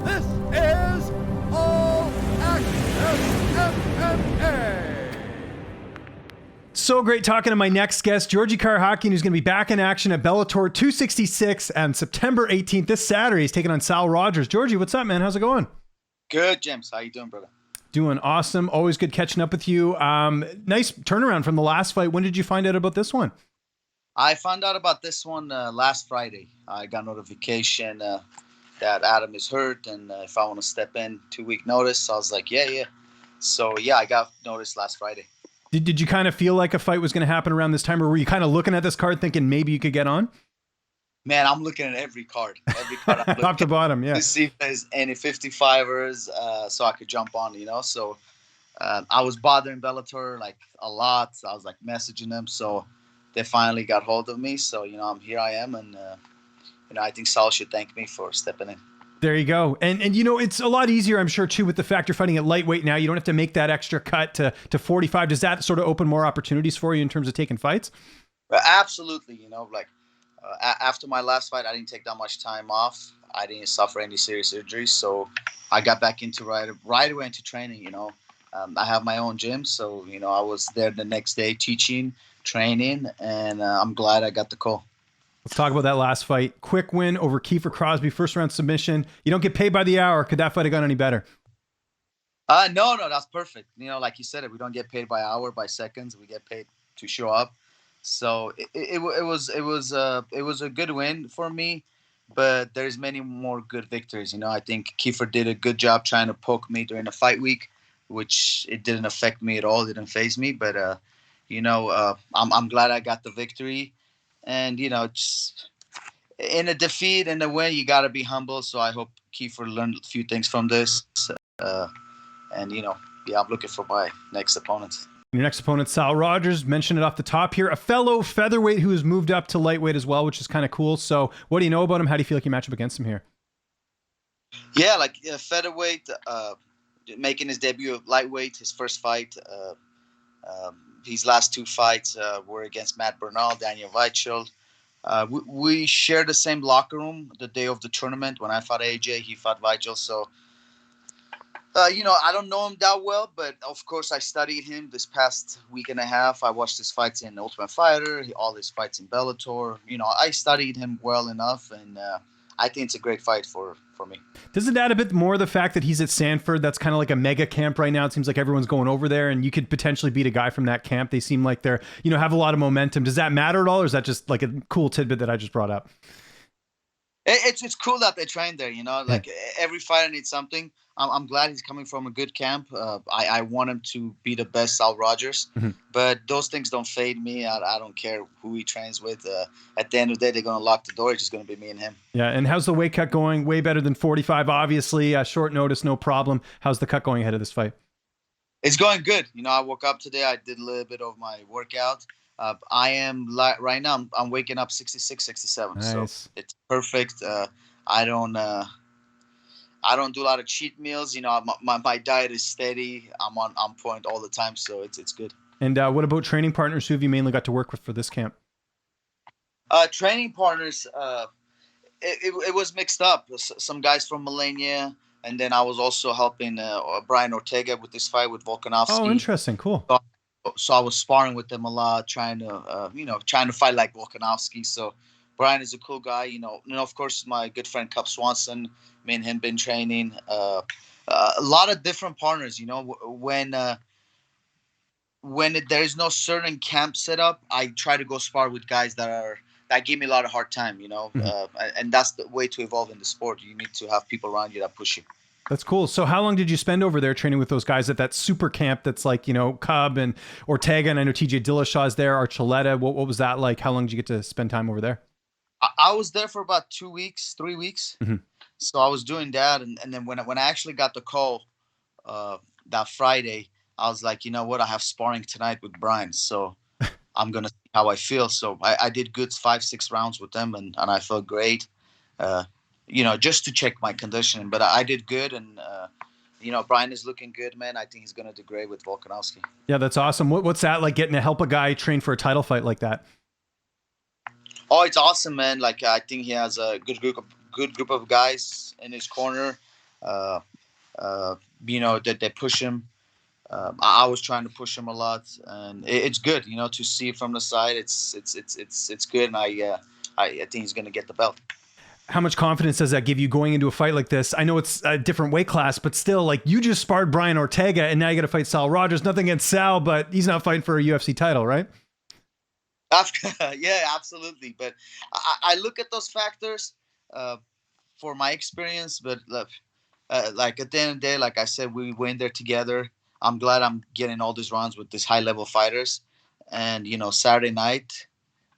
This is All Access MMA. So great talking to my next guest, Georgi Karakhanyan, who's going to be back in action at Bellator 266 on September 18th. This Saturday, he's taking on Saul Rogers. Georgi, what's up, man? How's it going? Good, James. How you doing, brother? Doing awesome. Always good catching up with you. Nice turnaround from the last fight. When did you find out about this one? I found out about this one last Friday. I got notification that Adam is hurt and if I want to step in 2-week notice. So I was like, yeah. So, yeah, I got notice last Friday. Did you kind of feel like a fight was going to happen around this time, or were you kind of looking at this card thinking maybe you could get on? Man, I'm looking at every card. I'm Top to bottom, yeah. To see if there's any 55ers so I could jump on, you know. So I was bothering Bellator like a lot. I was like messaging them. So they finally got hold of me. So, you know, here I am. And, you know, I think Saul should thank me for stepping in. There you go. And you know, it's a lot easier, I'm sure, too, with the fact you're fighting at lightweight now. You don't have to make that extra cut to 45. Does that sort of open more opportunities for you in terms of taking fights? Absolutely. You know, like after my last fight, I didn't take that much time off. I didn't suffer any serious injuries. So I got back into right away into training, you know. I have my own gym. So, you know, I was there the next day teaching, training, and I'm glad I got the call. Let's talk about that last fight. Quick win over Kiefer Crosby, first round submission. You don't get paid by the hour. Could that fight have gone any better? No, that's perfect. You know, like you said, we don't get paid by hour, by seconds. We get paid to show up. So it was a good win for me, but there's many more good victories. You know, I think Kiefer did a good job trying to poke me during the fight week, which it didn't affect me at all. It didn't faze me. But you know, I'm glad I got the victory. And, you know, just in a defeat and a win, you got to be humble. So I hope Kiefer learned a few things from this. And, you know, yeah, I'm looking for my next opponent. Your next opponent, Saul Rogers, mentioned it off the top here, a fellow featherweight who has moved up to lightweight as well, which is kind of cool. So what do you know about him? How do you feel like you match up against him here? Yeah, like featherweight, making his debut at lightweight, his first fight. His last 2 fights were against Matt Bernal, Daniel Weichel. We shared the same locker room the day of the tournament. When I fought AJ, he fought Weichel. So, you know, I don't know him that well, but of course I studied him this past week and a half. I watched his fights in Ultimate Fighter, all his fights in Bellator. You know, I studied him well enough, and I think it's a great fight for me. Does it add a bit more the fact that he's at Sanford? That's kind of like a mega camp right now. It seems like everyone's going over there, and you could potentially beat a guy from that camp. They seem like they're, you know, have a lot of momentum. Does that matter at all, or is that just like a cool tidbit that I just brought up? It's cool that they train there, you know, like every fighter needs something. I'm glad he's coming from a good camp. I want him to be the best Saul Rogers, but those things don't fade me. I don't care who he trains with. At the end of the day, they're going to lock the door. It's just going to be me and him. Yeah. And how's the weight cut going? Way better than 45, obviously. Short notice, no problem. How's the cut going ahead of this fight? It's going good. You know, I woke up today. I did a little bit of my workout. I am right now. I'm waking up 66, 67. Nice. So it's perfect. I don't do a lot of cheat meals. You know, my diet is steady. I'm on point all the time, so it's good. And what about training partners? Who have you mainly got to work with for this camp? Training partners, it was mixed up. Some guys from Millennia, and then I was also helping Brian Ortega with this fight with Volkanovski. Oh, interesting. Cool. So I was sparring with them a lot, trying to fight like Volkanovski. So Brian is a cool guy, you know. And of course, my good friend Cup Swanson, me and him been training. A lot of different partners, you know. When there is no certain camp set up, I try to go spar with guys that give me a lot of hard time, you know. And that's the way to evolve in the sport. You need to have people around you that push you. That's cool. So how long did you spend over there training with those guys at that super camp that's like, you know, Cub and Ortega, and I know TJ Dillashaw's there, Archuleta. What was that like? How long did you get to spend time over there? I was there for about 2 weeks, 3 weeks. So I was doing that. And then when I actually got the call that Friday, I was like, you know what? I have sparring tonight with Brian. So I'm going to see how I feel. So I did good 5-6 rounds with them, and I felt great. You know, just to check my condition. But I did good, and you know, Brian is looking good, man. I think he's going to do great with Volkanovski. Yeah, that's awesome. What's that like, getting to help a guy train for a title fight like that? Oh, it's awesome, man. Like, I think he has a good group of guys in his corner. Uh, that they push him. I was trying to push him a lot, and it's good, to see it from the side. It's good, and I think he's gonna get the belt. How much confidence does that give you going into a fight like this? I know it's a different weight class, but still, like, you just sparred Brian Ortega, and now you got to fight Saul Rogers. Nothing against Sal, but he's not fighting for a UFC title, right? Yeah, absolutely. But I look at those factors uh, for my experience. But like at the end of the day, like I said, we went there together. I'm glad I'm getting all these rounds with these high level fighters, and Saturday night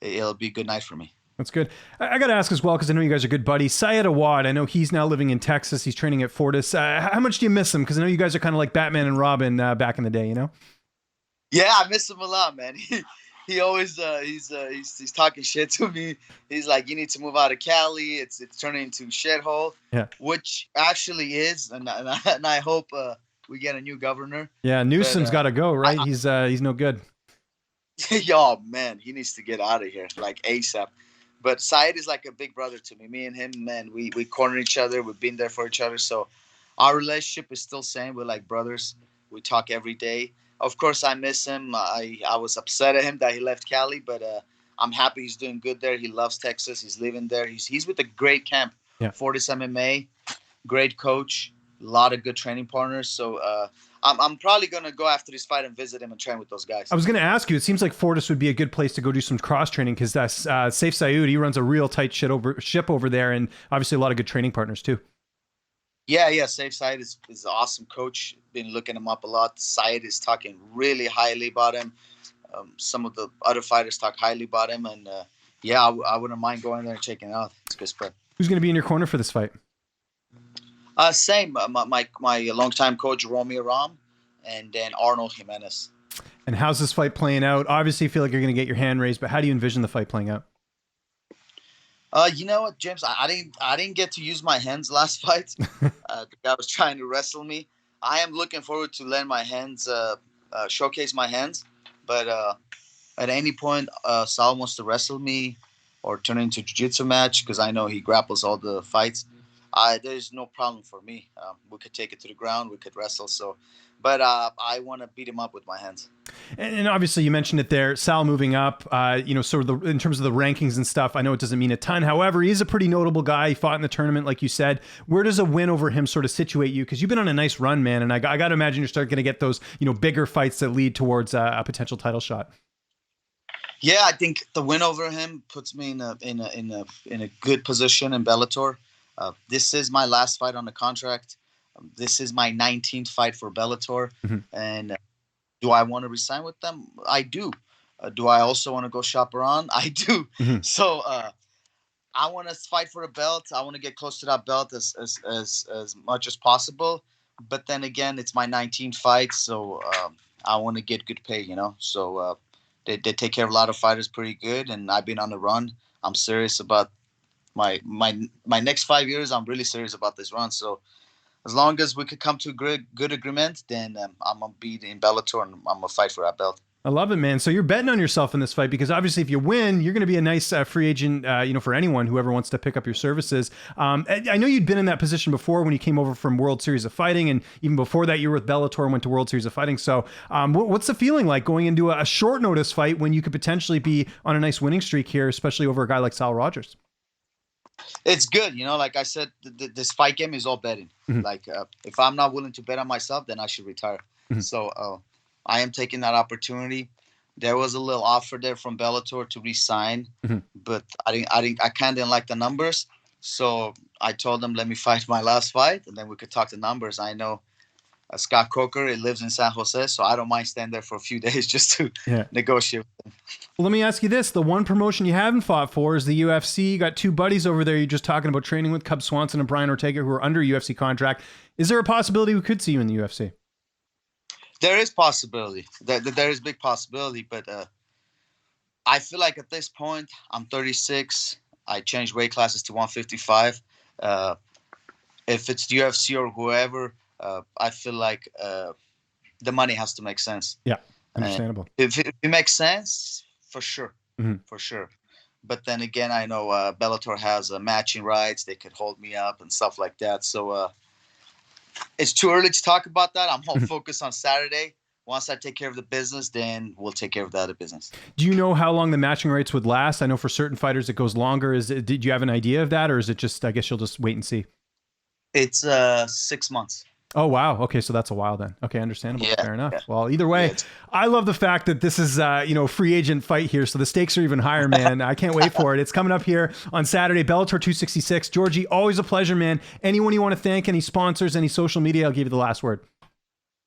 it'll be a good night for me. That's good. I got to ask as well, because I know you guys are good buddies. Syed Awad, I know he's now living in Texas. He's training at Fortis. How much do you miss him? Because I know you guys are kind of like Batman and Robin back in the day, Yeah, I miss him a lot, man. He always he's talking shit to me. He's like, you need to move out of Cali. It's turning into a shithole. Yeah. Which actually is, and I hope we get a new governor. Yeah, Newsom's got to go, right? He's no good. Yo, man, he needs to get out of here like ASAP. But Syed is like a big brother to me. Me and him, man, we corner each other. We've been there for each other. So our relationship is still same. We're like brothers. We talk every day. Of course, I miss him. I was upset at him that he left Cali, but I'm happy he's doing good there. He loves Texas. He's living there. He's with a great camp. Yeah. Fortis MMA, great coach, a lot of good training partners. So I'm probably gonna go after this fight and visit him and train with those guys. I was going to ask you. It seems like Fortis would be a good place to go do some cross training, because that's Safe Sayud. He runs a real tight ship over there, and obviously a lot of good training partners too. Yeah. Safe Syed is an awesome coach. Been looking him up a lot. Syed is talking really highly about him. Some of the other fighters talk highly about him, and I wouldn't mind going there and checking it out. It's a good spread. Who's going to be in your corner for this fight? Same. My longtime coach Romeo Ram, and then Arnold Jimenez. And how's this fight playing out? Obviously, you feel like you're going to get your hand raised, but how do you envision the fight playing out? You know what, James? I didn't get to use my hands last fight. The guy was trying to wrestle me. I am looking forward to letting my hands showcase my hands. But at any point, Saul wants to wrestle me or turn it into a jiu-jitsu match, because I know he grapples all the fights. There's no problem for me. We could take it to the ground. We could wrestle. But I want to beat him up with my hands. And obviously, you mentioned it there, Sal moving up, sort of in terms of the rankings and stuff. I know it doesn't mean a ton. However, he's a pretty notable guy. He fought in the tournament, like you said. Where does a win over him sort of situate you? Because you've been on a nice run, man. And I got to imagine you're starting to get those, bigger fights that lead towards a potential title shot. Yeah, I think the win over him puts me in a good position in Bellator. This is my last fight on the contract. This is my 19th fight for Bellator. Mm-hmm. And do I want to resign with them? I do. Do I also want to go shop around? I do. Mm-hmm. So I want to fight for a belt. I want to get close to that belt as much as possible. But then again, it's my 19th fight, so I want to get good pay, So they take care of a lot of fighters pretty good, and I've been on the run. I'm serious about my next 5 years. I'm really serious about this run. So as long as we could come to a good agreement, then I'm going to be in Bellator, and I'm going to fight for that belt. I love it, man. So you're betting on yourself in this fight, because obviously if you win, you're going to be a nice free agent, for anyone, whoever wants to pick up your services. I know you'd been in that position before when you came over from World Series of Fighting, and even before that you were with Bellator and went to World Series of Fighting. So what's the feeling like going into a short notice fight when you could potentially be on a nice winning streak here, especially over a guy like Saul Rogers? It's good. Like I said, this fight game is all betting. Mm-hmm. Like if I'm not willing to bet on myself, then I should retire. Mm-hmm. So I am taking that opportunity. There was a little offer there from Bellator to re-sign, mm-hmm. but I kind of didn't like the numbers. So I told them, let me fight my last fight, and then we could talk the numbers. I know Scott Coker, he lives in San Jose, so I don't mind staying there for a few days just to negotiate with them. Well, let me ask you this. The one promotion you haven't fought for is the UFC. You got two buddies over there you're just talking about training with, Cub Swanson and Brian Ortega, who are under UFC contract. Is there a possibility we could see you in the UFC? There is possibility. There is big possibility, but I feel like at this point, I'm 36. I changed weight classes to 155. If it's the UFC or whoever, I feel like the money has to make sense. Yeah, understandable. If it makes sense, for sure. Mm-hmm. For sure. But then again, I know Bellator has matching rights. They could hold me up and stuff like that. So It's too early to talk about that. I'm all focused on Saturday. Once I take care of the business, then we'll take care of the other business. Do you know how long the matching rates would last? I know for certain fighters it goes longer. Did you have an idea of that, or is it just, I guess you'll just wait and see? It's 6 months. Oh, wow. Okay, so that's a while then. Okay, understandable. Yeah, Fair enough. yeah. Well, either way, I love the fact that this is, free agent fight here, so the stakes are even higher, man. I can't wait for it. It's coming up here on Saturday, Bellator 266. Georgi, always a pleasure, man. Anyone you want to thank, any sponsors, any social media, I'll give you the last word.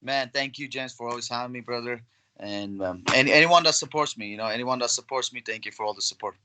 Man, thank you, James, for always having me, brother. And anyone that supports me, anyone that supports me, thank you for all the support.